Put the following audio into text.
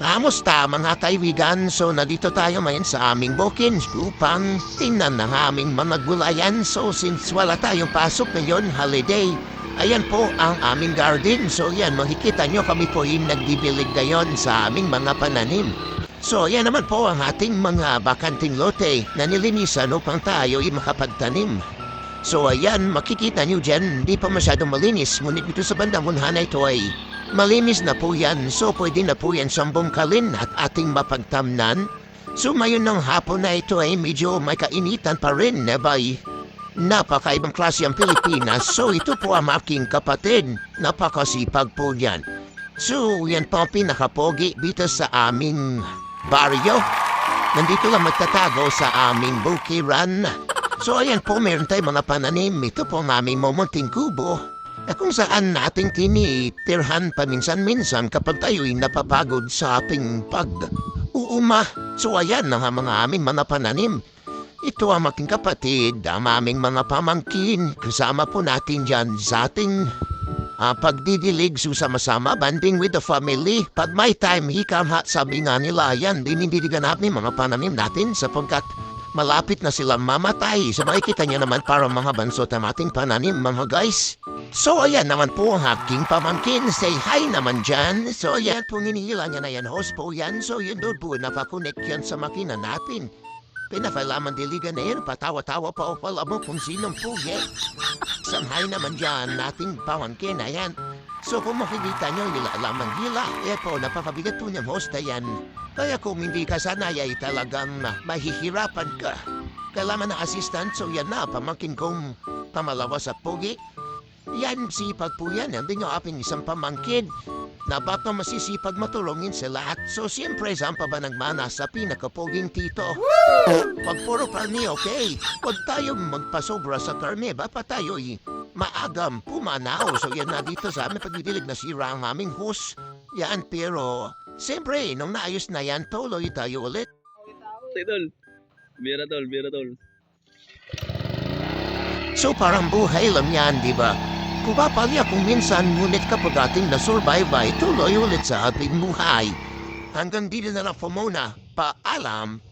Kamusta mga kaibigan? So nandito tayo ngayon sa aming bukid upang tingnan ng aming mga gulayan. So since wala tayong pasok ngayon, holiday, ayan po ang aming garden. So yan, makikita nyo kami po yung nagdibilig ngayon sa aming mga pananim. So yan naman po ang ating mga bakanting lote na nilinisan upang tayo ay makapagtanim. So ayan, makikita nyo dyan, hindi pa masyadong malinis. Ngunit dito sa bandang unhan na ito ay malinis na po yan. So pwede na po yan sambungkalin at ating mapagtamnan. So ngayon ng hapon na ito ay medyo may kainitan pa rin. Nebay, napakaibang klase ang Pilipinas. So ito po ang aking kapatid. Napakasipag po yan. So yan po ang pinakapogi dito sa aming baryo. Nandito lang magtatago sa aming bukiran. So ayan po, meron tayong mga pananim. Ito po ang aming mamunting kubo na kung saan nating tinitirhan paminsan-minsan kapag tayo'y napapagod sa ating pag-uuma. So ayan ang mga aming mga pananim. Ito ang aking kapatid, ang aming mga pamangkin. Kasama po natin dyan sa ating pagdidilig, susama-sama, banding with the family. Pag may time, hika sabi nga nila, yan, dinidiligan natin mga pananim natin sapagkat malapit na silang mamatay. So makikita niyo naman para mga bansot ang ating pananim mga guys. So ayan naman po ang aking pamangkin. Say hi naman dyan. So ayan po hinihila niya na yan. Host po yan. So yun doon po napakonect yan sa makina natin. Pinafalaman diligan na yan. Patawa-tawa pa o pala mo kung sinong po yan. Sanhay naman dyan nating pamangkin. Ayan. So kung makikita nyo nilalaman hila, po napakabigat po niyang host na yan. Kaya kung hindi ka sanay ay talagang mahihirapan ka. Kailangan na assistant, so yan na, pamangkin kong pamalawas at pogi. Yan, sipag po yan. Hindi nyo aping isang pamangkin na baka masisipag matulungin sa lahat. So siyempre, saan pa ba nagmana sa pinakapoging tito? Pag puro karne, okay? Huwag tayong magpasobra sa karne, ba pa tayo'y maagam pumanaw. So yan na dito sa amin pagdidilig na sira ang aming host. Yan, pero siyempre, nung naayos na yan, tuloy tayo ulit. Tol, bira tol. So parang buhay lang yan, di ba? Kung papalya kung minsan, ngunit kapag ating nasurvive ay tuloy ulit sa ating buhay. Hanggang dito na lang po muna. Paalam.